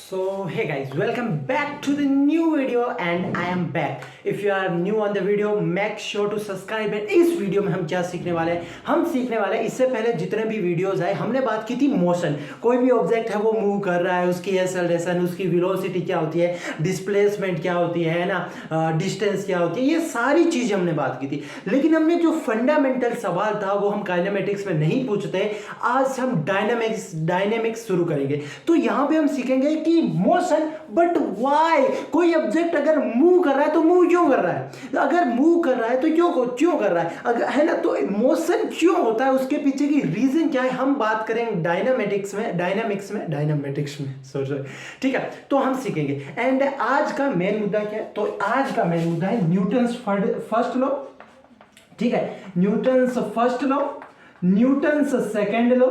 So hey guys, welcome back to the new video and I am back. If you are new on the video, make sure to subscribe. And इस video में हम क्या सीखने वाले हैं? हम सीखने वाले हैं इससे पहले जितने भी वीडियोस आए हमने बात की थी मोशन। कोई भी ऑब्जेक्ट है वो मूव कर रहा है, उसकी एक्सेलरेशन, उसकी वेलोसिटी क्या होती है, डिस्प्लेसमेंट क्या होती है ना, डिस्टेंस क्या होती है, ये सारी चीज़ हमने बात की थी। लेकिन हमने जो फंडामेंटल सवाल था वो हम काइनेमेटिक्स में नहीं पूछते। आज हम डायनेमिक्स शुरू करेंगे। तो यहाँ पे हम सीखेंगे कि मोशन, बट व्हाई? कोई ऑब्जेक्ट अगर मूव कर रहा है तो मूव क्यों कर रहा है, अगर मूव कर रहा है तो क्यों कर रहा है, अगर है ना, तो मोशन क्यों होता है, उसके पीछे की रीजन क्या है, हम बात करेंगे डायनामिक्स में सॉरी, ठीक है। तो हम सीखेंगे। एंड आज का मेन मुद्दा क्या है? तो आज का मेन मुद्दा है न्यूटन्स फर्स्ट लॉ, ठीक है, Newton's first law, Newton's second law,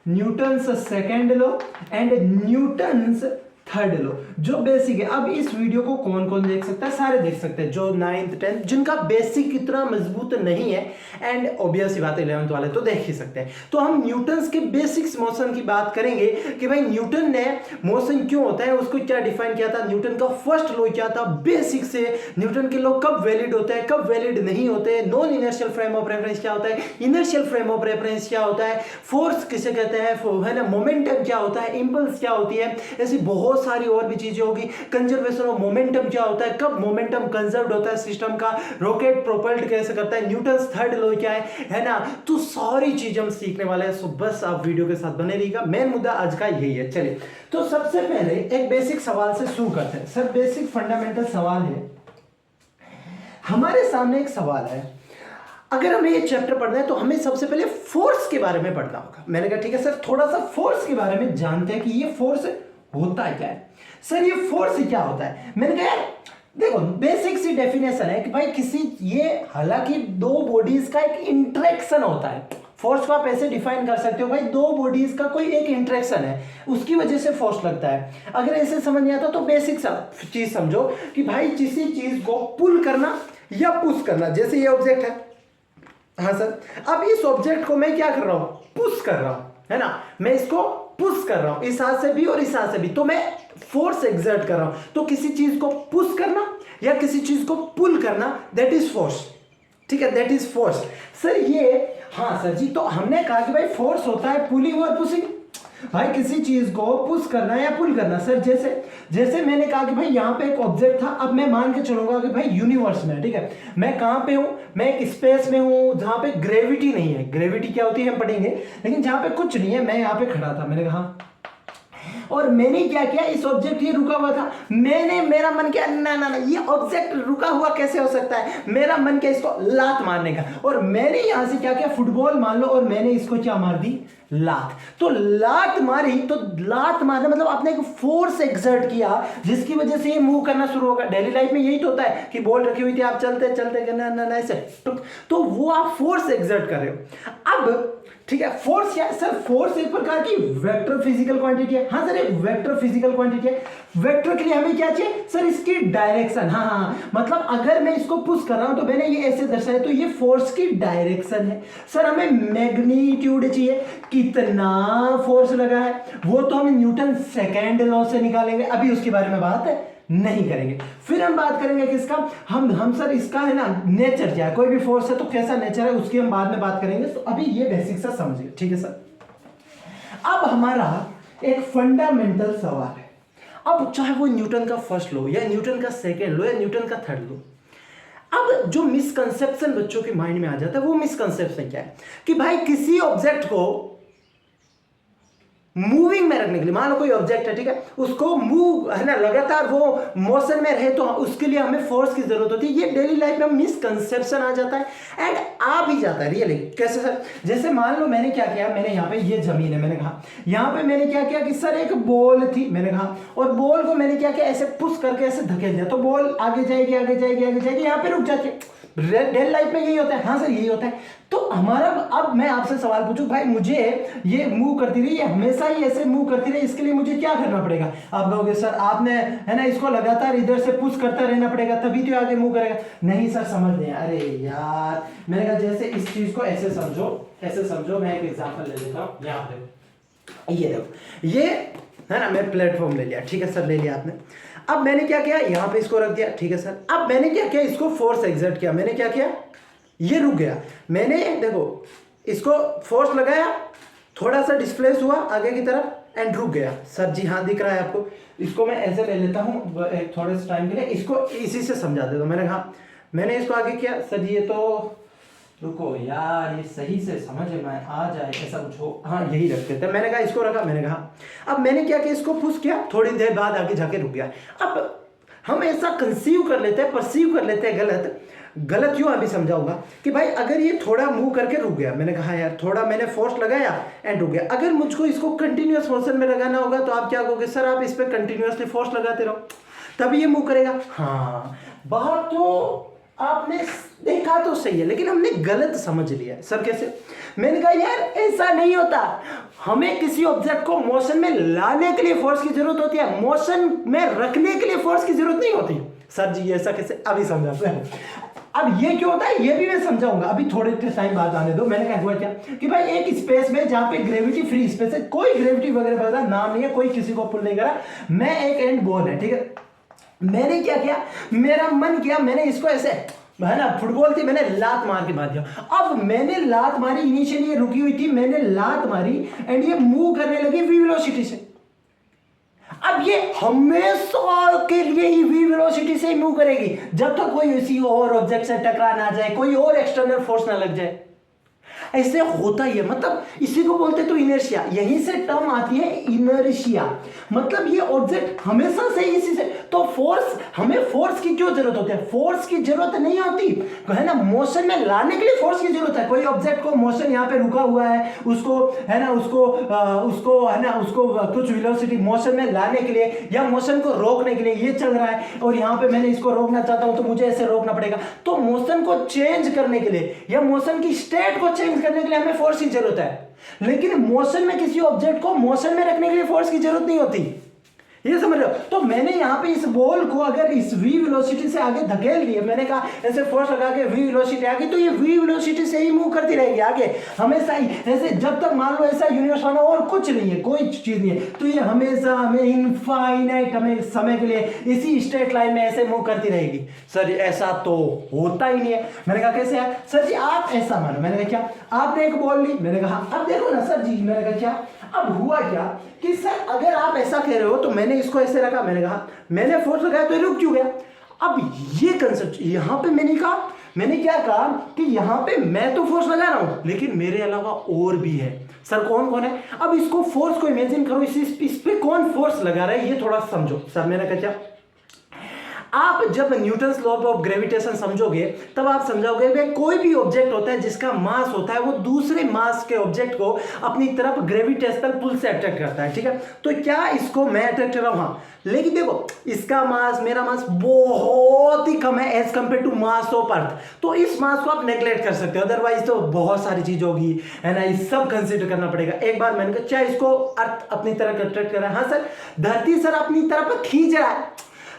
Newton's second law and Newton's third law, जो बेसिक है। अब इस वीडियो को कौन कौन देख सकता है? सारे देख सकते हैं जो 9th 10th, जिनका बेसिक इतना मजबूत नहीं है, एंड ऑब्वियस बात है 11th वाले तो देख ही सकते हैं। तो हम न्यूटन्स के बेसिक्स मोशन की बात करेंगे कि भाई न्यूटन ने मोशन क्यों होता है, उसको क्या डिफाइन किया था, न्यूटन का फर्स्ट लॉ क्या था, बेसिक से न्यूटन के लॉ कब वैलिड होते हैं, कब वैलिड नहीं होते, non inertial frame of reference क्या होता है, इनर्शियल फ्रेम ऑफ रेफरेंस क्या होता है, फोर्स किसे कहते हैं, है ना, मोमेंटम क्या होता है, इंपल्स क्या होती है, ऐसी बहुत सारी और भी चीजें होगी। कंजर्वेशन ऑफ मोमेंटम क्या होता है, कब मोमेंटम कंजर्व्ड होता है सिस्टम का, रॉकेट प्रोपेल्ड कैसे करता है, न्यूटन्स थर्ड लॉ क्या है ना, तो सारी चीजें हम सीखने वाले हैं। सो बस आप वीडियो के साथ बने रहिएगा। मेन मुद्दा आज का यही है। चलिए, तो सबसे पहले एक बेसिक सवाल से शुरू करते हैं। सर बेसिक फंडामेंटल सवाल है, हमारे सामने एक सवाल है, अगर हमें ये चैप्टर पढ़ना है तो हमें सबसे पहले फोर्स के बारे में पढ़ना होगा। मैंने कहा ठीक है सर, थोड़ा सा फोर्स के बारे में जानते हैं कि ये फोर्स होता क्या है। सर ये फोर्स क्या होता है? मैंने कहा यार देखो, बेसिक सी डेफिनेशन है कि भाई ये हालांकि दो बॉडीज का एक इंटरेक्शन होता है। फोर्स को आप ऐसे डिफाइन कर सकते हो, भाई दो बॉडीज का कोई एक इंटरेक्शन है, उसकी वजह से फोर्स लगता है। अगर ऐसे समझ नहीं आता तो बेसिक सा चीज समझो कि भाई किसी चीज को पुल करना या पुश करना। जैसे ये ऑब्जेक्ट है, हाँ सर, अब इस ऑब्जेक्ट को मैं क्या कर रहा हूं, पुश कर रहा हूं, है ना, मैं इसको पुश कर रहा हूं, इस हाथ से भी और इस हाथ से भी, तो मैं फोर्स एक्सर्ट कर रहा हूं। तो किसी चीज को पुश करना या किसी चीज को पुल करना, दैट इज फोर्स, ठीक है, दैट इज फोर्स। सर ये, हाँ सर जी, तो हमने कहा कि भाई फोर्स होता है पुलिंग और पुशिंग, भाई किसी चीज को पुश करना या पुल करना। सर जैसे मैंने कहा कि भाई यहाँ पे एक ऑब्जेक्ट था, अब मैं मान के चलूंगा कि भाई यूनिवर्स में, ठीक है, मैं कहाँ पे हूँ, मैं एक स्पेस में हूँ जहाँ पे ग्रेविटी नहीं है। ग्रेविटी क्या होती है हम पढ़ेंगे, लेकिन जहाँ पे कुछ नहीं है, मैं यहाँ पे खड़ा था, मैंने कहा, और मैंने क्या किया, इस ऑब्जेक्ट ये रुका हुआ था, मेरा मन किया ना ये ऑब्जेक्ट रुका हुआ कैसे हो सकता है, मेरा मन किया इसको लात मारने का, और मैंने यहां से क्या किया, फुटबॉल मान लो, और मैंने इसको क्या मार दी, लात। तो लात मारी, तो लात मारना मतलब आपने एक फोर्स एक्सर्ट किया जिसकी वजह से ये मूव करना शुरू होगा। डेली लाइफ में यही तो होता है कि बॉल रखी हुई थी, आप चलते चलते ना ऐसे, तो वो आप फोर्स एक्सर्ट कर रहे हो। अब ठीक है, फोर्स क्या है? सर फोर्स एक प्रकार की वेक्टर फिजिकल क्वांटिटी है। हाँ सर, एक वेक्टर फिजिकल क्वांटिटी है। वेक्टर के लिए हमें क्या चाहिए सर, इसकी डायरेक्शन। हाँ, मतलब अगर मैं इसको पुश कर रहा हूं तो मैंने ये ऐसे दर्शाया, तो ये फोर्स की डायरेक्शन है। सर हमें मैग्नीट्यूड चाहिए, कितना फोर्स लगा है, वो तो हम न्यूटन सेकेंड लॉ से निकालेंगे, अभी उसके बारे में बात नहीं करेंगे। फिर हम बात करेंगे किसका, हम सर इसका है ना नेचर क्या है, कोई भी फोर्स है तो कैसा नेचर है, उसकी हम बाद में बात करेंगे। तो अभी ये बेसिक सा समझिए, ठीक है सर। अब हमारा एक फंडामेंटल सवाल है, अब चाहे वो न्यूटन का फर्स्ट लॉ या न्यूटन का सेकेंड लॉ या न्यूटन का थर्ड लॉ, अब जो मिसकंसेप्शन बच्चों के माइंड में आ जाता है वो मिसकंसेप्शन क्या है कि भाई किसी ऑब्जेक्ट को मूविंग में रखने के लिए, मान लो कोई ऑब्जेक्ट है, ठीक है, उसको मूव, है ना, लगातार वो मोशन में रहे, तो उसके लिए हमें फोर्स की जरूरत होती है। ये डेली लाइफ में मिसकंसेप्शन आ जाता है, एंड आ भी जाता है रियली। कैसे सर? जैसे मान लो मैंने क्या किया, मैंने यहाँ पे ये जमीन है, मैंने कहा यहाँ पे मैंने क्या किया कि सर एक बॉल थी, मैंने कहा, और बॉल को मैंने क्या किया, ऐसे पुश करके ऐसे धकेल दिया, तो बॉल आगे जाएगी आगे जाएगी आगे जाएगी, यहाँ पे रुक जाती है। डेली लाइफ में यही होता है। हाँ सर यही होता है। तो हमारा, अब मैं आपसे सवाल पूछूं, भाई मुझे ये मूव करती रही, ये हमेशा ही ऐसे मूव करती रही, इसके लिए मुझे क्या करना पड़ेगा? आप कहोगे सर आपने, है ना, इसको लगातार इधर से पुश करता रहना पड़ेगा तभी तो आगे मूव करेगा। नहीं सर समझ नहीं। अरे यार, मैंने कहा जैसे इस चीज को ऐसे समझो, मैं एक एग्जांपल ले लेता हूं। यहाँ पे ये देखो, है ना, मैं प्लेटफॉर्म ले लिया, ठीक है सर ले लिया आपने। अब मैंने क्या किया, यहाँ पे इसको रख दिया, ठीक है सर। अब मैंने क्या किया, इसको फोर्स एग्जर्ट किया, मैंने क्या किया, ये रुक गया, मैंने देखो इसको फोर्स लगाया, थोड़ा सा डिस्प्लेस हुआ आगे की तरफ एंड रुक गया। सर जी हाँ दिख रहा है आपको, इसको मैं ऐसे ले लेता हूँ थोड़े से टाइम के लिए, इसको इसी से समझा देता हूँ। मैंने कहा, मैंने इसको आगे किया, सर ये तो रुको यार, ये सही से समझ में आ जाए ऐसा कुछ हो, हाँ यही रखते थे। मैंने कहा इसको रखा, मैंने कहा अब मैंने क्या किया, इसको पुश किया, थोड़ी देर बाद आगे जाके रुक गया। अब हम ऐसा कंसीव कर लेते हैं, परसीव कर लेते हैं गलत क्यों अभी समझाऊंगा कि भाई अगर ये थोड़ा मूव करके रुक गया, मैंने कहा यार थोड़ा मैंने फोर्स लगाया एंड रुक गया, अगर मुझको इसको कंटिन्यूअस मोशन में लगाना होगा तो आप क्या कहोगे, सर आप इस पर कंटिन्यूअसली फोर्स लगाते रहो तभी ये मूव करेगा। हाँ बात तो आपने देखा तो सही है, लेकिन हमने गलत समझ लिया। सर कैसे, मैंने कहा यार ऐसा नहीं होता, हमें किसी ऑब्जेक्ट को मोशन में लाने के लिए फोर्स की जरूरत होती है, मोशन में रखने के लिए फोर्स की जरूरत नहीं होती। सर जी ऐसा कैसे, अभी समझाते हैं। अब ये क्यों होता है ये भी मैं समझाऊंगा, अभी थोड़े टाइम बाद आने दो। मैंने कहा हुआ क्या कि भाई एक स्पेस में जहां पे ग्रेविटी फ्री स्पेस है, कोई ग्रेविटी वगैरह वगैरह नाम नहीं है, कोई किसी को पुल नहीं करा, मैं एक एंड बॉल है, ठीक है। मैंने क्या किया, मेरा मन किया, मैंने इसको ऐसे है ना फुटबॉल थी, मैंने लात मार के मार दिया। अब मैंने लात मारी, इनिशियली ये रुकी हुई थी, मैंने लात मारी एंड ये मूव करने लगी वी वेलोसिटी से। अब ये हमेशा के लिए ही वी वेलोसिटी से ही मूव करेगी जब तक कोई किसी और ऑब्जेक्ट से टकरा ना जाए, कोई और एक्सटर्नल फोर्स ना लग जाए। ऐसे होता ही है, मतलब इसी को बोलते तो इनर्शिया, यहीं से टर्म आती है इनर्शिया, मतलब ये ऑब्जेक्ट हमेशा से इसी से, तो फोर्स, हमें फोर्स की क्यों जरूरत होती है, फोर्स की जरूरत नहीं होती है ना, मोशन में लाने के लिए फोर्स की जरूरत है। कोई ऑब्जेक्ट को मोशन यहाँ पे रुका हुआ है, उसको है ना उसको है ना उसको कुछ वेलोसिटी मोशन में लाने के लिए या मोशन को रोकने के लिए, ये चल रहा है और यहाँ पे मैंने इसको रोकना चाहता हूं तो मुझे ऐसे रोकना पड़ेगा। तो मोशन को चेंज करने के लिए या मोशन की स्टेट को चेंज करने के लिए हमें फोर्स की जरूरत है, लेकिन मोशन में किसी ऑब्जेक्ट को मोशन में रखने के लिए फोर्स की जरूरत नहीं होती, ये समझ रहे हो। तो मैंने यहाँ पे इस बॉल को अगर इस v वेलोसिटी से आगे धकेल दिया, मैंने कहा ऐसे फोर्स लगा के v वेलोसिटी आ गई, तो ये v वेलोसिटी से ही मूव करती रहेगी आगे हमेशा ही, ऐसे जब तक मान लो ऐसा यूनिवर्स बना और कुछ नहीं है, कोई चीज नहीं है, तो ये हमेशा हमें इनफाइनाइट हमें समय के लिए इसी स्ट्रेट लाइन में ऐसे मूव करती रहेगी। सर ऐसा तो होता ही नहीं है। मैंने कहा कैसे है, सर जी आप ऐसा मानो। मैंने कहा क्या, आपने एक बॉल ली, मैंने कहा अब देखो ना सर जी, मैंने कहा क्या, अब हुआ क्या कि सर अगर आप ऐसा कह रहे हो तो मैंने इसको ऐसे रखा, मैंने कहा मैंने फोर्स लगाया तो ये रुक क्यों गया। अब ये कंसेप्ट यहाँ पे मैंने कहा, मैंने क्या कहा कि यहाँ पे मैं तो फोर्स लगा रहा हूं लेकिन मेरे अलावा और भी है। सर कौन कौन है, अब इसको फोर्स को इमेजिन करो, इस पे कौन फोर्स लगा रहा है ये थोड़ा समझो। सर मैंने कहा क्या, आप जब न्यूटन्स लॉ ऑफ ग्रेविटेशन समझोगे तब आप समझोगे कि कोई भी ऑब्जेक्ट होता है जिसका मास होता है वो दूसरे मास के ऑब्जेक्ट को अपनी तरफ ग्रेविटेशनल पुल से अट्रैक्ट करता है, ठीक है। तो क्या इसको मैं अट्रैक्ट कर रहा हूं, हाँ, लेकिन देखो इसका मास मेरा मास बहुत ही कम है as compare to mass of earth, तो इस मास को आप नेग्लेक्ट कर सकते हो, अदरवाइज तो बहुत सारी चीज होगी है ना, ये सब कंसिडर करना पड़ेगा। एक बार मैंने कहा चाहे इसको अर्थ अपनी तरफ अट्रैक्ट कर रहा है, हाँ सर धरती सर अपनी तरफ खींच रहा है,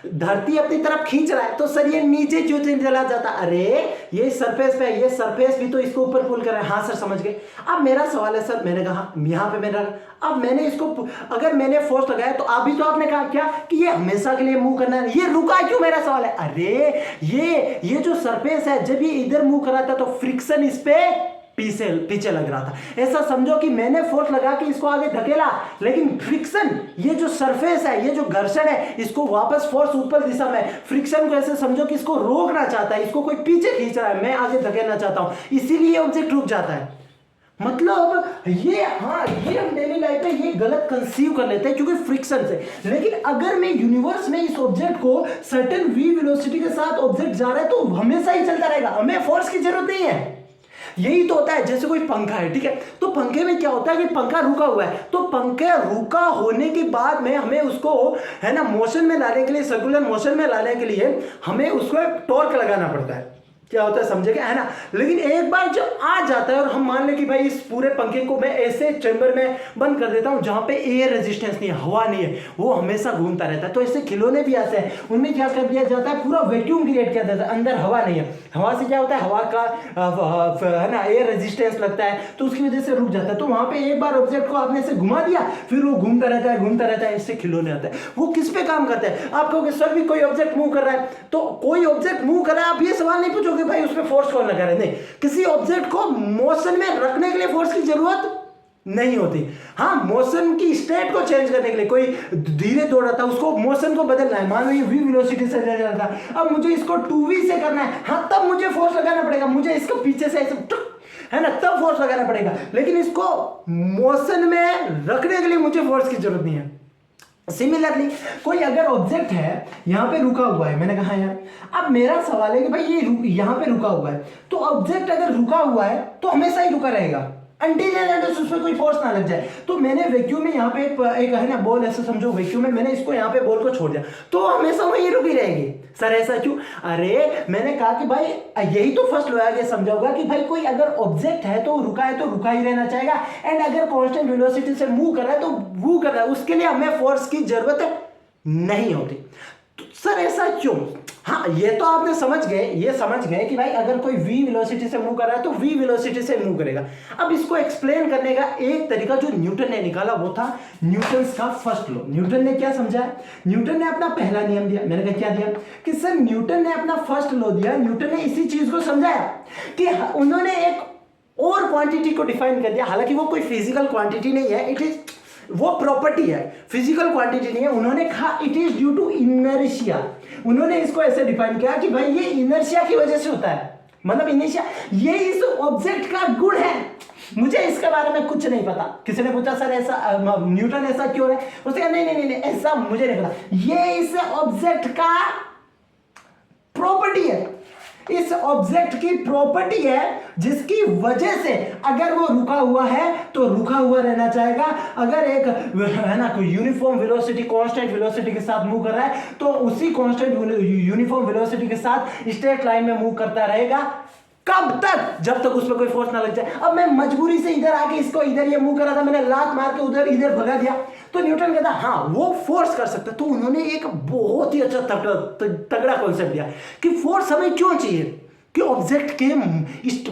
धरती अपनी तरफ खींच रहा है, तो सर ये नीचे क्यों चला जाता, अरे ये सरफेस पे है, ये सरफेस भी तो इसको ऊपर पुल कर रहा है। हाँ सर समझ गए। अब मेरा सवाल है सर, मैंने कहा यहाँ पे मेरा, अब मैंने इसको अगर मैंने फोर्स लगाया तो अभी तो आपने कहा क्या कि ये हमेशा के लिए मूव करना है, ये रुका क्यों, मेरा सवाल है। अरे ये जो सरफेस है जब ये इधर मूव कर रहा था तो फ्रिक्शन इस पे पीछे लग रहा था। ऐसा समझो कि मैंने फोर्स लगा के इसको आगे धकेला, लेकिन फ्रिक्शन, ये जो सरफेस है, ये जो घर्षण है, इसको वापस फोर्स ऊपर दिशा में, फ्रिक्शन को ऐसे समझो कि इसको रोकना चाहता है, इसको कोई पीछे खींच रहा है, मैं आगे धकेलना चाहता हूं, इसीलिए ऑब्जेक्ट रुक जाता है। मतलब ये, हाँ ये हम डेली लाइफ में ये गलत कंसीव कर लेते हैं क्योंकि फ्रिक्शन से। लेकिन अगर मैं यूनिवर्स में इस ऑब्जेक्ट को सर्टेन v वेलोसिटी के साथ ऑब्जेक्ट जा रहा है तो हमेशा ही चलता रहेगा, हमें फोर्स की जरूरत नहीं है। यही तो होता है, जैसे कोई पंखा है, ठीक है, तो पंखे में क्या होता है कि पंखा रुका हुआ है, तो पंखा रुका होने के बाद में हमें उसको है ना मोशन में लाने के लिए, सर्कुलर मोशन में लाने के लिए हमें उसको टॉर्क लगाना पड़ता है। क्या होता है समझेगा, है ना। लेकिन एक बार जो आ जाता है और हम मान लें कि भाई इस पूरे पंखे को मैं ऐसे चैम्बर में बंद कर देता हूं जहां पे एयर रेजिस्टेंस नहीं है, हवा नहीं है, वो हमेशा घूमता रहता है। तो ऐसे खिलौने भी आते हैं, उनमें क्या कर दिया जाता है, पूरा वैक्यूम क्रिएट किया जाता है, अंदर हवा नहीं है। हवा से क्या होता है, हवा का है ना एयर रेजिस्टेंस लगता है, तो उसकी वजह से रुक जाता है। तो वहां पे एक बार ऑब्जेक्ट को आपने ऐसे घुमा दिया, फिर वो घूमता रहता है, घूमता रहता है, इससे खिलौने आता है। वो किस पे काम करता है, आप कहोगे सर भी कोई ऑब्जेक्ट मूव कर रहा है, तो कोई ऑब्जेक्ट मूव कर रहा है, आप ये सवाल नहीं पूछोगे भाई उसमें फोर्स कौन लगा रहा है। नहीं, किसी ऑब्जेक्ट को मोशन में रखने के लिए फोर्स की जरूरत नहीं होती। हाँ, मोशन की स्टेट को चेंज करने के लिए, कोई धीरे दौड़ रहा था, उसको मोशन को बदलना है, मान लो ये v वेलोसिटी से जा रहा था, अब मुझे इसको 2v से करना है, हाँ तब मुझे फोर्स लगाना पड़ेगा, मुझे इसको पीछे से ऐसे है ना, तब फोर्स लगाना पड़ेगा। लेकिन इसको मोशन में रखने के लिए मुझे फोर्स की जरूरत नहीं है। सिमिलरली कोई अगर ऑब्जेक्ट है यहाँ पे रुका हुआ है, मैंने कहा यार, अब मेरा सवाल है कि भाई ये यहाँ पे रुका हुआ है, तो ऑब्जेक्ट अगर रुका हुआ है तो हमेशा ही रुका रहेगा अनटिल उसमें कोई फोर्स ना लग जाए। तो मैंने वैक्यूम में यहाँ पे एक है ना बॉल, ऐसे समझो वैक्यूम में मैंने इसको यहाँ पे बॉल को छोड़ दिया, तो हमेशा वही रुकी रहेगी। सर ऐसा क्यों? अरे मैंने कहा कि भाई यही तो फर्स्ट लॉ आगे समझा होगा कि भाई कोई अगर ऑब्जेक्ट है तो रुका है तो रुका ही रहना चाहेगा, एंड अगर कांस्टेंट वेलोसिटी से मूव कर रहा है तो मूव कर रहा है, उसके लिए हमें फोर्स की जरूरत नहीं होती। तो सर ऐसा क्यों? हाँ, ये तो आपने समझ गए, ये समझ गए कि भाई अगर कोई v वेलोसिटी से मूव कर रहा है तो v वेलोसिटी से मूव करेगा। अब इसको एक्सप्लेन करने का एक तरीका जो न्यूटन ने निकाला वो था न्यूटन्स का फर्स्ट लॉ। न्यूटन ने क्या समझाया? न्यूटन ने अपना पहला नियम दिया, मैंने कहा क्या दिया कि सर न्यूटन ने अपना फर्स्ट लॉ दिया। न्यूटन ने इसी चीज को समझाया कि उन्होंने एक और क्वांटिटी को डिफाइन कर दिया, हालांकि वो कोई फिजिकल क्वांटिटी नहीं है, इट इज वो प्रॉपर्टी है, फिजिकल क्वांटिटी नहीं है। उन्होंने कहा it is due to inertia. उन्होंने इसको ऐसे डिफाइन किया कि भाई ये इनर्शिया की वजह से होता है, मतलब इनर्शिया ये इस ऑब्जेक्ट का गुण है। मुझे इसके बारे में कुछ नहीं पता। किसी ने पूछा सर ऐसा न्यूटन ऐसा क्यों है, उसने कहा नहीं नहीं नहीं ऐसा मुझे नहीं पता, ये इस ऑब्जेक्ट का प्रॉपर्टी है, इस ऑब्जेक्ट की प्रॉपर्टी है जिसकी वजह से अगर वो रुका हुआ है तो रुका हुआ रहना चाहेगा, अगर एक है ना कोई यूनिफॉर्म वेलोसिटी कांस्टेंट वेलोसिटी के साथ मूव कर रहा है तो उसी कांस्टेंट यूनिफॉर्म वेलोसिटी के साथ स्ट्रेट लाइन में मूव करता रहेगा। कब तक? जब तक उसमें कोई फोर्स ना लग जाए। अब मैं मजबूरी से इधर आके इसको इधर ये मूव कर रहा था, मैंने लात मार के उधर इधर भगा दिया, तो न्यूटन कहता हाँ वो फोर्स कर सकता है। तो उन्होंने एक बहुत ही अच्छा तगड़ा कॉन्सेप्ट दिया कि फोर्स हमें क्यों चाहिए, कि ऑब्जेक्ट के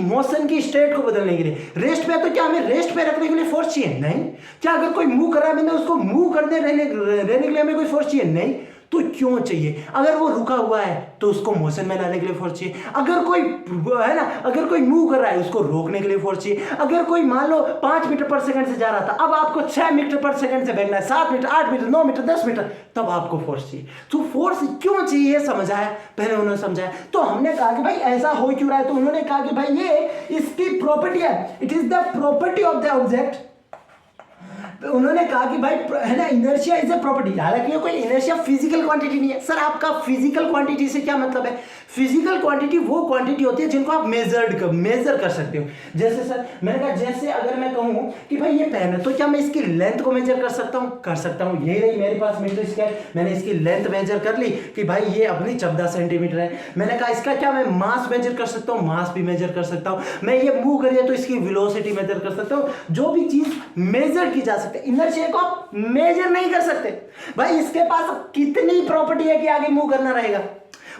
मोशन की स्टेट को बदलने के लिए। रेस्ट पे है तो क्या हमें रेस्ट पे रखने के लिए फोर्स चाहिए? नहीं। क्या अगर कोई मूव कर रहा है मैंने उसको मूव करने रहने के लिए हमें कोई फोर्स चाहिए? नहीं। तो क्यों चाहिए? अगर वो रुका हुआ है तो उसको मोशन में लाने के लिए फोर्स चाहिए, अगर कोई है ना अगर कोई मूव कर रहा है उसको रोकने के लिए फोर्स चाहिए, अगर कोई मान लो 5 मीटर पर सेकंड से जा रहा था, अब आपको 6 मीटर पर सेकंड से भागना है, 7 मीटर 8 मीटर 9 मीटर 10 मीटर, तब आपको फोर्स चाहिए। तो फोर्स क्यों चाहिए समझाया, पहले उन्होंने समझाया। तो हमने कहा कि भाई ऐसा हो क्यों रहा है, तो उन्होंने कहा कि भाई ये इसकी प्रॉपर्टी है, it is the property of the object. उन्होंने कहा कि भाई है ना इनर्शिया इज अ प्रॉपर्टी, हालांकि कोई इनर्शिया फिजिकल क्वांटिटी नहीं है। सर आपका फिजिकल क्वांटिटी से क्या मतलब है? फिजिकल क्वांटिटी वो क्वांटिटी होती है जिनको आप मेजर कर सकते हो। जैसे सर मैंने कहा जैसे अगर मैं कहूँ कि भाई ये पेन है तो क्या मैं इसकी लेंथ को मेजर कर सकता हूँ? कर सकता हूँ। यही रही मेरे पास मीटर स्क्वायर, मैंने इसकी लेंथ मेजर कर ली कि भाई ये अपनी 14 सेंटीमीटर है। मैंने कहा इसका क्या मैं मास मेजर कर सकता हूँ? मास भी मेजर कर सकता हूँ। मैं ये मूव करिए तो इसकी वेलोसिटी मेजर कर सकता हूँ। जो भी चीज मेजर की जा सकती है, इनर्शिया को आप मेजर नहीं कर सकते। भाई इसके पास कितनी प्रॉपर्टी है कि आगे मूव करना रहेगा,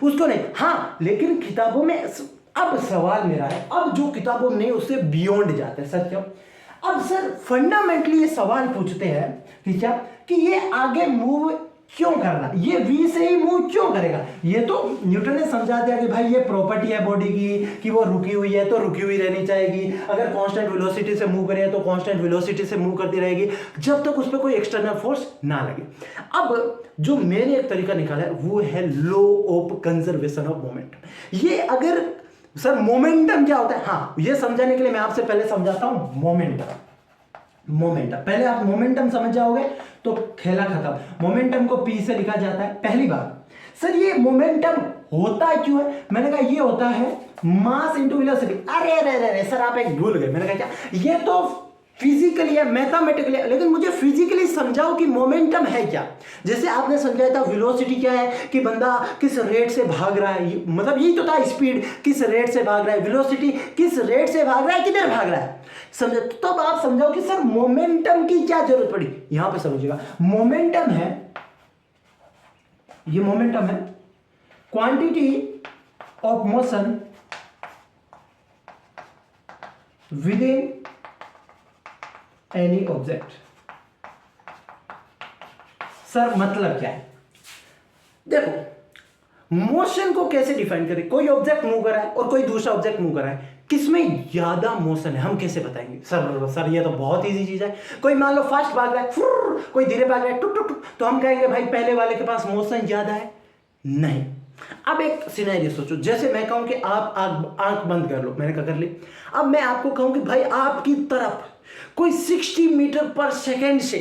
उसको नहीं। हाँ लेकिन किताबों में अब सवाल मेरा है, अब जो किताबों में उससे बियॉन्ड जाते हैं। सर क्यों? अब सर फंडामेंटली ये सवाल पूछते हैं कि क्या कि ये आगे मूव क्यों करना, ये v से ही मूव क्यों करेगा? ये तो न्यूटन ने समझा दिया कि भाई ये प्रॉपर्टी है बॉडी की कि वो रुकी हुई है तो रुकी हुई रहनी चाहिए, अगर कांस्टेंट वेलोसिटी से मूव करे तो कांस्टेंट वेलोसिटी से मूव करती रहेगी जब तक उस पर कोई एक्सटर्नल फोर्स ना लगे। अब जो मैंने एक तरीका निकाला है वो है law of conservation of momentum. ये अगर सर मोमेंटम क्या होता है, हाँ ये समझाने के लिए मैं आपसे पहले समझाता हूं मोमेंटम। पहले आप मोमेंटम समझ जाओगे तो खेला खत्म। मोमेंटम को P से लिखा जाता है। पहली बात सर ये मोमेंटम होता क्यों है? मैंने कहा ये होता है मास इंटू वेलोसिटी। अरे सर आप एक भूल गए। मैंने कहा क्या? ये तो फिजिकली या मैथमेटिकली, लेकिन मुझे फिजिकली समझाओ कि मोमेंटम है क्या। जैसे आपने समझाया था वेलोसिटी क्या है, कि बंदा किस रेट से भाग रहा है, मतलब यही तो था, स्पीड किस रेट से भाग रहा है, वेलोसिटी किस रेट से भाग रहा है, किधर भाग रहा है, समझे। तो तब आप समझाओ कि सर मोमेंटम की क्या जरूरत पड़ी। यहां पे समझिएगा, मोमेंटम है, ये मोमेंटम है quantity of motion with in any object. Sir मतलब क्या है, देखो मोशन को कैसे डिफाइन करें। कोई ऑब्जेक्ट मूव कर रहा है और कोई दूसरा ऑब्जेक्ट मूव कर रहा है, किसमें ज्यादा मोशन है हम कैसे बताएंगे। सर ये तो बहुत इजी चीज है। कोई मान लो फास्ट भाग रहा है, कोई धीरे भाग रहा है, टुक टुक टुक, तो हम कहेंगे भाई पहले वाले के पास मोशन ज्यादा है। नहीं। अब एक सिनेरियो सोचो, जैसे मैं कहूं कि आप आंख बंद कर लो, मैंने क्या कर ली। अब मैं आपको कहूं कि भाई आपकी तरफ कोई 60 मीटर पर सेकेंड से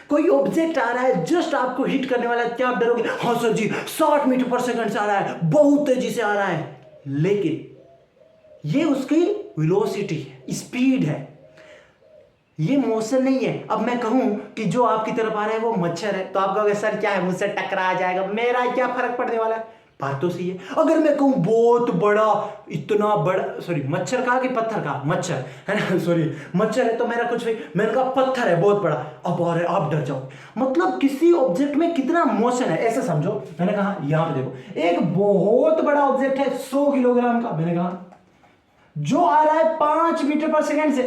कोई ऑब्जेक्ट आ रहा है, जस्ट आपको हिट करने वाला है, क्या आप डरोगे? हाँ सर जी 60 मीटर पर सेकेंड से आ रहा है, बहुत तेजी से आ रहा है, लेकिन ये उसकी वेलोसिटी है, स्पीड है, ये मोशन नहीं है। अब मैं कहूं कि जो आपकी तरफ आ रहा है वो मच्छर है, तो आप कहोगे सर क्या है, मुझसे टकरा जाएगा, मेरा क्या फर्क पड़ने वाला है। बात तो सही है। अगर मैं कहूं बहुत बड़ा, इतना बड़ा, सॉरी मच्छर कहा कि पत्थर कहा, मच्छर है ना, सॉरी मच्छर है, तो मेरा कुछ भी, मैंने कहा पत्थर है बहुत बड़ा, अब और आप डर जाओ। मतलब किसी ऑब्जेक्ट में कितना मोशन है ऐसे समझो। मैंने कहा यहां पे देखो, एक बहुत बड़ा ऑब्जेक्ट है 100 किलोग्राम का, मैंने कहा जो आ रहा है 5 मीटर पर सेकेंड से,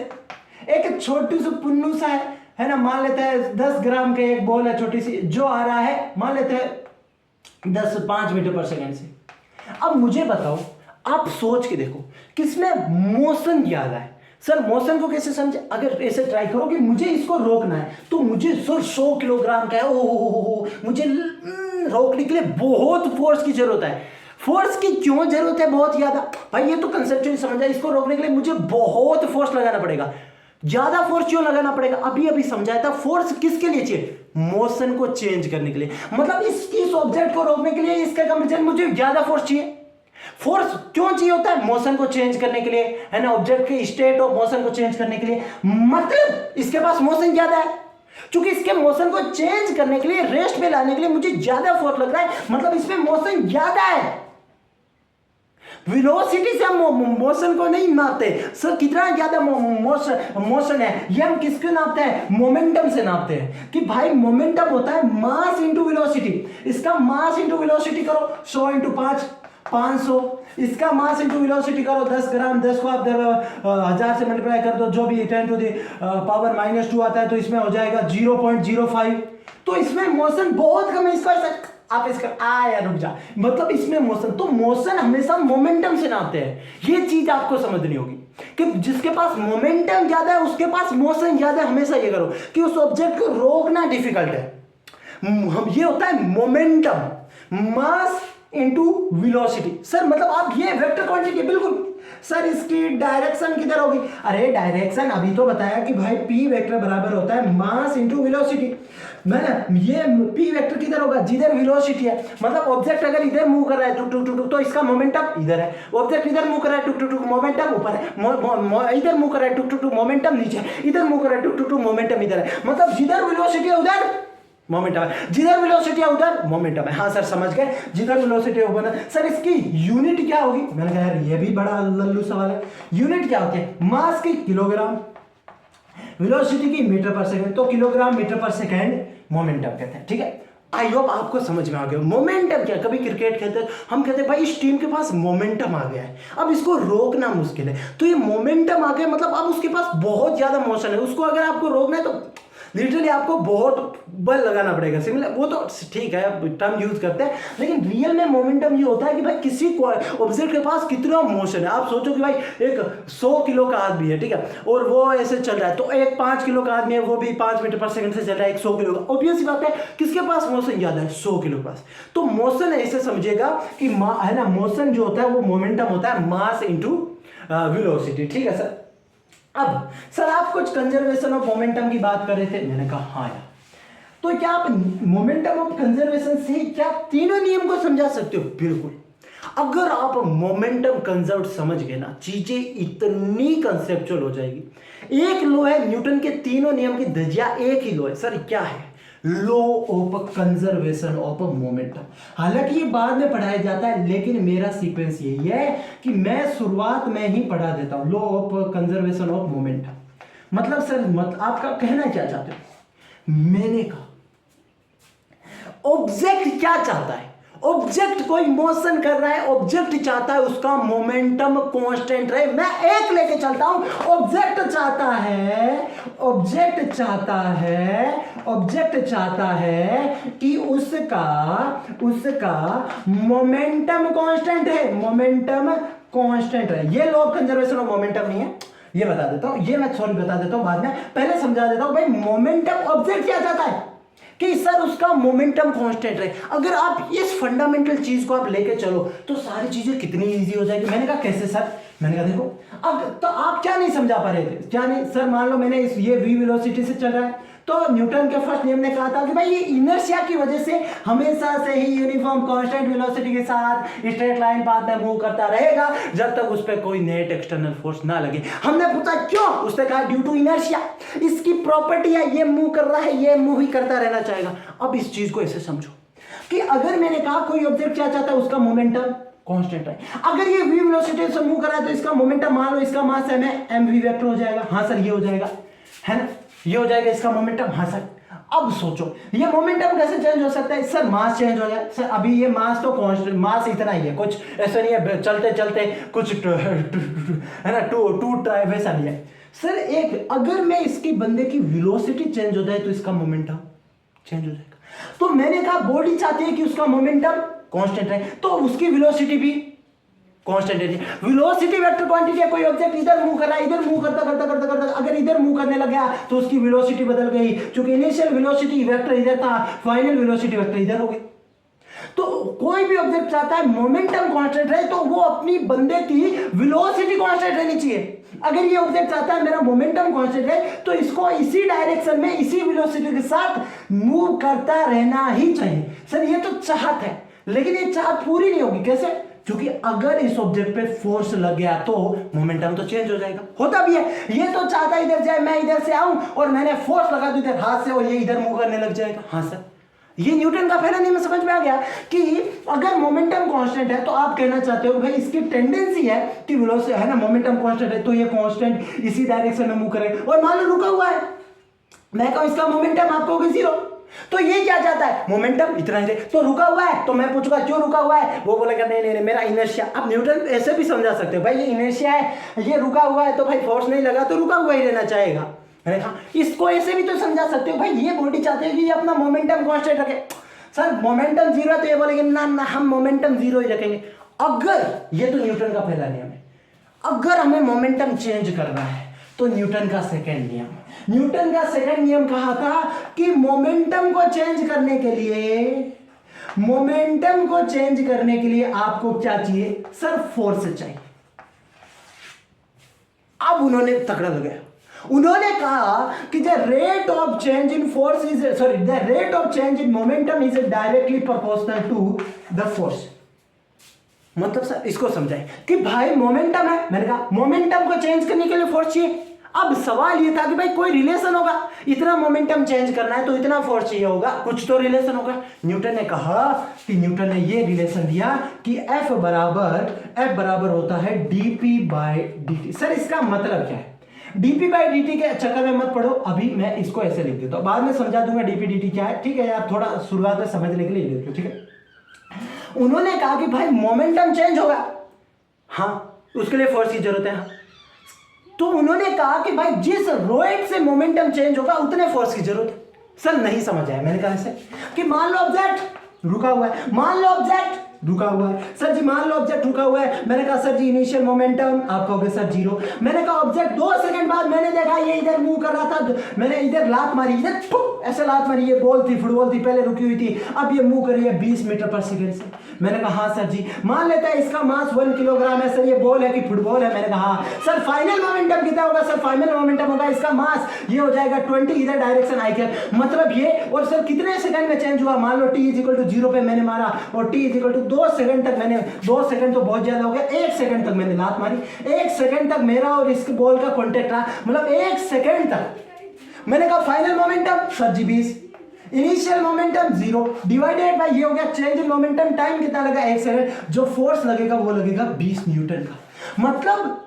एक छोटी सी पुन्नू सा है ना, मान लेते हैं 10 ग्राम के एक बॉल है छोटी सी, जो आ रहा है मान लेते हैं 5 मीटर पर सेकेंड से। अब मुझे बताओ, आप सोच के देखो किसमें मोशन ज्यादा है। सर मोशन को कैसे समझे, अगर ऐसे ट्राई करो कि मुझे इसको रोकना है, तो मुझे सर 100 किलोग्राम का है, ओ मुझे रोकने के लिए बहुत फोर्स की जरूरत है। फोर्स की क्यों जरूरत है बहुत ज्यादा, भाई ये तो कंसेप्चुअली समझा। इसको रोकने के लिए मुझे बहुत फोर्स लगाना पड़ेगा। ज्यादा फोर्स क्यों लगाना पड़ेगा, अभी अभी समझाया था। फोर्स किसके लिए चाहिए, मोशन को चेंज करने के लिए। मतलब इस ऑब्जेक्ट को रोकने के लिए इसके कंपैरिजन मुझे ज्यादा फोर्स चाहिए। फोर्स क्यों चाहिए होता है, मोशन को चेंज करने के लिए, है ना, ऑब्जेक्ट के स्टेट ऑफ मोशन को चेंज करने के लिए। मतलब इसके पास मोशन ज्यादा है, क्योंकि इसके मोशन को चेंज करने के लिए, रेस्ट में लाने के लिए मुझे ज्यादा फोर्स लग रहा है, मतलब इसमें मोशन ज्यादा है। वेलोसिटी से हम मोशन को नहीं नापते। सर कितना ज्यादा मोशन है, ये हम किसको नापते हैं, मोमेंटम से नापते हैं। कि भाई मोमेंटम होता है मास इंटू वेलोसिटी। इसका मास इंटू वेलोसिटी करो 100 इंटू 5 500, इसका मास इंटू वेलोसिटी करो 10 ग्राम, 10 को आप 1000 से मल्टीप्लाई कर दो, जो भी 10 टू द पावर -2 आता है, तो इसमें हो जाएगा 0.05। तो इसमें मोशन बहुत कम है। इसका आप इसका आया रुक जा, मतलब इसमें मोशन, तो मोशन हमेशा मोमेंटम से नापते हैं। ये चीज आपको समझनी होगी कि जिसके पास मोमेंटम ज्यादा है उसके पास मोशन ज्यादा है। हमेशा ये करो कि उस ऑब्जेक्ट को रोकना डिफिकल्ट है। ये होता है momentum, mass into velocity. Sir मतलब आप ये वेक्टर क्वांटिटी, बिल्कुल सर इसकी डायरेक्शन किधर होगी, अरे डायरेक्शन अभी तो बताया कि भाई p वेक्टर बराबर होता है मास इनटू वेलोसिटी। मैंने ये p वेक्टर किधर होगा, जिधर वेलोसिटी है। मतलब ऑब्जेक्ट अगर इधर मूव कर रहा है टुक टुक टुक, तो इसका मोमेंटम इधर है। ऑब्जेक्ट इधर मूव कर रहा है टुक टुक टुक, मोमेंटम ऊपर है। इधर मूव कर रहा है टुक टुक टुक, मोमेंटम नीचे है। इधर मूव कर रहा है टुक टुक टुक, मोमेंटम इधर है। मतलब जिधर वेलोसिटी है उधर मोमेंटम है, जिधर वेलोसिटी है उधर मोमेंटम है। हाँ सर समझ गए, जिधर वेलोसिटी है उधर। सर इसकी यूनिट क्या होगी, मैंने कहा यार ये भी बड़ा लल्लू सवाल है। यूनिट क्या होती है, मास की किलोग्राम, वेलोसिटी की मीटर पर सेकंड, तो किलोग्राम मीटर पर सेकंड मोमेंटम कहते हैं। ठीक है, आई होप आपको समझ में आ गया। मोमेंटम क्या, कभी क्रिकेट खेलते हैं हम कहते हैं भाई इस टीम के पास मोमेंटम आ गया है, अब इसको रोकना मुश्किल है। तो ये मोमेंटम आ गया, मतलब अब उसके पास बहुत ज्यादा मोशन है, उसको अगर आपको रोकना है तो लिटरली आपको बहुत बल लगाना पड़ेगा। सिमिलर वो तो ठीक है, टर्म यूज करते हैं, लेकिन रियल में मोमेंटम ये होता है कि भाई किसी ऑब्जेक्ट के पास कितना मोशन है। आप सोचो कि भाई एक 100 किलो का आदमी है, ठीक है, और वो ऐसे चल रहा है, तो एक 5 किलो का आदमी है, वो भी 5 मीटर पर सेकंड से चल रहा है, एक 100 किलो का। ऑब्वियस सी बात है, किसके पास मोशन ज्यादा है, 100 किलो के पास। तो मोशन ऐसे समझिएगा कि है ना, मोशन जो होता है वो मोमेंटम होता है मास इंटू वेलोसिटी। ठीक है सर। अब सर आप कुछ कंजर्वेशन ऑफ मोमेंटम की बात कर रहे थे, मैंने कहा हाँ यार, तो क्या आप मोमेंटम ऑफ कंजर्वेशन से क्या तीनों नियम को समझा सकते हो? बिल्कुल। अगर आप मोमेंटम कंजर्व समझ गए ना, चीजें इतनी कंसेप्चुअल हो जाएगी। एक लो है न्यूटन के तीनों नियम की धज्जियां एक ही लो है। सर क्या है? Law of conservation of momentum. हालांकि ये बाद में पढ़ाया जाता है, लेकिन मेरा सीक्वेंस यही है कि मैं शुरुआत में ही पढ़ा देता हूं law of conservation of momentum. मतलब सर आपका कहना क्या चाहते हो? मैंने कहा ऑब्जेक्ट क्या चाहता है? ऑब्जेक्ट कोई मोशन कर रहा है, ऑब्जेक्ट चाहता है उसका मोमेंटम कांस्टेंट रहे। मैं एक लेके चलता हूं, ऑब्जेक्ट चाहता है कि उसका मोमेंटम कांस्टेंट है। ये law of conservation of momentum नहीं है, ये बता देता हूं, ये मैं बता देता हूं बाद में, पहले समझा देता हूं। भाई मोमेंटम, ऑब्जेक्ट क्या चाहता है कि सर उसका मोमेंटम कांस्टेंट रहे। अगर आप इस फंडामेंटल चीज को आप लेके चलो तो सारी चीजें कितनी इजी हो जाएगी। मैंने कहा कैसे सर? मैंने कहा देखो, अब तो आप क्या नहीं समझा पा रहे थे? क्या नहीं सर? मान लो मैंने ये v वेलोसिटी से चल रहा है, तो न्यूटन के फर्स्ट नियम ने कहा था कि भाई ये इनर्शिया की वजह से हमेशा से ही यूनिफॉर्म कांस्टेंट वेलोसिटी के साथ स्ट्रेट लाइन पाथ में मूव करता रहेगा जब तक उस पर कोई नेट एक्सटर्नल फोर्स ना लगे। हमने पूछा क्यों? उसने कहा ड्यू टू इनर्शिया, इसकी प्रॉपर्टी है, ये मूव कर रहा है, ये मूव ही करता रहना चाहेगा। अब इस चीज को ऐसे समझो कि अगर मैंने कहा कोई ऑब्जेक्ट क्या चाहता है, उसका मोमेंटम कांस्टेंट है। अगर ये v वेलोसिटी से मूव कर रहा है तो इसका मोमेंटम, मान लो इसका मास m v वेक्टर हो जाएगा। हाँ सर ये हो जाएगा, है ना, ये हो जाएगा इसका मोमेंटम। हाँ सर, अब सोचो ये मोमेंटम कैसे चेंज हो सकता है? सर मास चेंज हो जाए। सर अभी ये मास तो कांस्टेंट, मास इतना ही है, कुछ ऐसा नहीं है चलते चलते कुछ है ना टूट रहा है, वैसा नहीं है। सर एक अगर मैं इसकी बंदे की वेलोसिटी चेंज हो जाए तो इसका मोमेंटम चेंज हो जाएगा। तो मैंने कहा बॉडी चाहती है कि उसका मोमेंटम कांस्टेंट रहे, तो उसकी वेलोसिटी भी कांस्टेंट है। वेलोसिटी वेक्टर क्वांटिटी है। कोई ऑब्जेक्ट इधर मूव कर रहा है, इधर मूव करता अगर इधर मूव करने लग गया तो उसकी वेलोसिटी बदल गई। क्योंकि इनिशियल वेलोसिटी वेक्टर इधर था, फाइनल वेलोसिटी वेक्टर इधर हो गई। तो कोई भी ऑब्जेक्ट चाहता है मोमेंटम कांस्टेंट रहे तो वो अपनी बंदे की वेलोसिटी कांस्टेंट रहनी चाहिए। अगर ये ऑब्जेक्ट चाहता है मेरा मोमेंटम कांस्टेंट है तो इसको इसी डायरेक्शन में इसी वेलोसिटी के साथ मूव करता रहना ही चाहिए। सर ये तो चाहत है, लेकिन ये चाहत पूरी नहीं होगी। कैसे? क्योंकि अगर इस ऑब्जेक्ट पे फोर्स लग गया तो मोमेंटम तो चेंज हो जाएगा। होता भी है, ये तो चाहता इधर जाए, मैं इधर से आऊं और मैंने फोर्स लगा दूं इधर हाथ से और ये इधर मूव करने लग जाएगा। हाँ सर, ये न्यूटन का पहला नियम समझ में आ गया कि अगर मोमेंटम कांस्टेंट है तो आप कहना चाहते हो भाई इसकी टेंडेंसी है कि वेलोसिटी है ना, मोमेंटम कांस्टेंट है तो ये कांस्टेंट इसी डायरेक्शन में मूव करे। और मान लो रुका हुआ है, मैं कहूं इसका मोमेंटम आपको होगा 0, तो ये क्या चाहता है? मोमेंटम इतना ही तो रुका हुआ है। तो मैं पूछूंगा क्यों रुका हुआ है? वो बोलेगा नहीं नहीं मेरा इनर्शिया। अब न्यूटन ऐसे भी समझा सकते हो, भाई ये इनर्शिया है, ये रुका हुआ है तो भाई फोर्स नहीं लगा तो रुका हुआ ही रहना चाहेगा। मैंने कहा इसको ऐसे भी तो समझा सकते हो, भाई ये बॉडी चाहते हैं कि ये अपना मोमेंटम कांस्टेंट रखे। सर मोमेंटम 0 है तो ये बोलेंगे ना ना हम मोमेंटम 0 ही रखेंगे। अगर ये तो न्यूटन का पहला नियम है, अगर हमें मोमेंटम चेंज करना है तो न्यूटन का सेकंड नियम, न्यूटन का सेकंड नियम कहा था कि मोमेंटम को चेंज करने के लिए आपको क्या चाहिए? सर फोर्स चाहिए। अब उन्होंने तकड़ा लगाया, उन्होंने कहा कि the rate of change in force is the rate of change in momentum is directly proportional to the force. मतलब सर इसको समझाए कि भाई मोमेंटम है, मैंने कहा मोमेंटम को चेंज करने के लिए फोर्स चाहिए। अब सवाल ये था कि भाई कोई रिलेशन होगा, इतना मोमेंटम चेंज करना है तो इतना फोर्स चाहिए होगा, कुछ तो रिलेशन होगा। न्यूटन ने कहा कि न्यूटन ने ये रिलेशन दिया कि F बराबर होता है dp/dt। सर इसका मतलब क्या है? dp/dt के चक्कर में मत पढ़ो, अभी मैं इसको ऐसे लिख देता हूं, बाद में समझा दूंगा dp/dt क्या है। ठीक है यार, थोड़ा शुरुआत में समझने के लिए लिख दो, ठीक है। उन्होंने कहा कि भाई मोमेंटम चेंज होगा, हाँ उसके लिए फोर्स की जरूरत है। हाँ। तो उन्होंने कहा कि भाई जिस रोएट से मोमेंटम चेंज होगा उतने फोर्स की जरूरत है। सर नहीं समझ आया। मैंने कहा ऐसे कि मान लो ऑब्जेक्ट रुका हुआ है, मान लो ऑब्जेक्ट रुका हुआ है। सर जी मान लो ऑब्जेक्ट रुका हुआ है, मैंने कहा सर जी इनिशियल मोमेंटम, आप कहोगे सर 0। मैंने कहा ऑब्जेक्ट 2 सेकंड बाद मैंने देखा ये इधर मूव कर रहा था, मैंने इधर लात मारी, इधर ऐसे लात मारी, ये बॉल थी, फुटबॉल थी, पहले रुकी हुई थी, अब ये मूव कर रही है 20 मीटर पर सेकंड से। मैंने कहा हाँ सर जी। मान लेता है इसका मास 1 किलोग्राम है। सर ये बॉल है कि फुटबॉल है? मैंने कहा हाँ। सर फाइनल मोमेंटम कितना होगा? सर फाइनल मोमेंटम होगा इसका मास ये हो जाएगा 20, इधर डायरेक्शन आई कैप, मतलब ये। और सर कितने सेकंड में चेंज हुआ? मान लो t = 0 पे मैंने मारा और t = 2 सेकंड तक मैंने, 2 सेकंड तो बहुत ज्यादा हो गया, 1 सेकंड तक मैंने लात मारी, 1 सेकंड तक मेरा और इसके बॉल का कॉन्टेक्ट रहा, मतलब 1 सेकंड तक। मैंने कहा final momentum sir ji 20, initial momentum 0 divided by ये हो गया चेंज इन मोमेंटम, टाइम कितना लगा 1 सेकंड, जो फोर्स लगेगा वो लगेगा 20 न्यूटन का। मतलब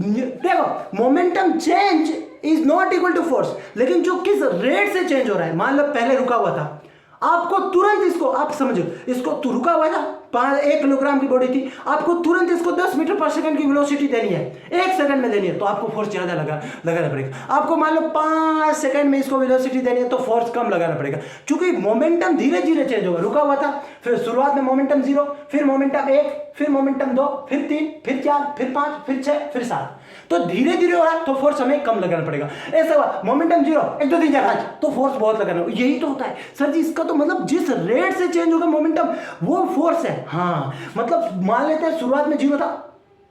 देखो momentum change is not equal to force, लेकिन जो किस रेट से चेंज हो रहा है, मान लो पहले रुका हुआ था, आपको तुरंत इसको, आप समझो इसको तो रुका हुआ था, 1 किलोग्राम की बॉडी थी, आपको तुरंत इसको 10 मीटर पर सेकंड की वेलोसिटी देनी है, 1 सेकंड में देनी है, तो आपको फोर्स ज्यादा लगाना पड़ेगा। आपको मान लो 5 सेकंड में इसको वेलोसिटी देनी है तो फोर्स कम लगाना पड़ेगा, क्योंकि मोमेंटम धीरे धीरे चेंज होगा। रुका हुआ था, फिर शुरुआत में मोमेंटम 0, फिर मोमेंटम 1, फिर मोमेंटम 2, फिर 3, फिर 4, फिर 5, फिर 6, फिर 7, तो धीरे धीरे हो रहा है तो फोर्स हमें कम लगाना पड़ेगा। ऐसा हुआ मोमेंटम 0, 1 2 3 4 5, तो फोर्स बहुत लगाना, यही तो होता है सर जी। इसका तो मतलब जिस रेट से चेंज होगा मोमेंटम वो फोर्स है। हाँ मतलब मान लेते हैं शुरुआत में 0 था,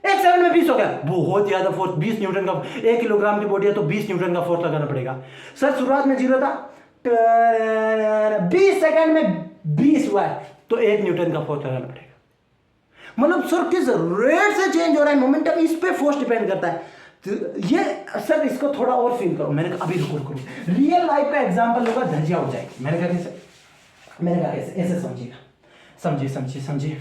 1 सेकंड में 20 हो गया, बहुत ज्यादा फोर्स, 20 न्यूटन का, 1 किलोग्राम की बॉडी है तो 20 न्यूटन का फोर्स लगाना पड़ेगा। सर शुरुआत में 0 था, 20 सेकंड में 20 हुआ है तो 1 न्यूटन का फोर्स लगाना पड़ेगा। मतलब सर किस रेट से चेंज हो रहा है मोमेंटम, इस पे फोर्स डिपेंड करता है। तो ये सर इसको थोड़ा और फील करो। मैंने कहा अभी रुको, रियल लाइफ का एग्जांपल होगा, धज्जियां उड़ जाएगी। मैंने कहा कैसे, ऐसे समझिएगा, समझिए।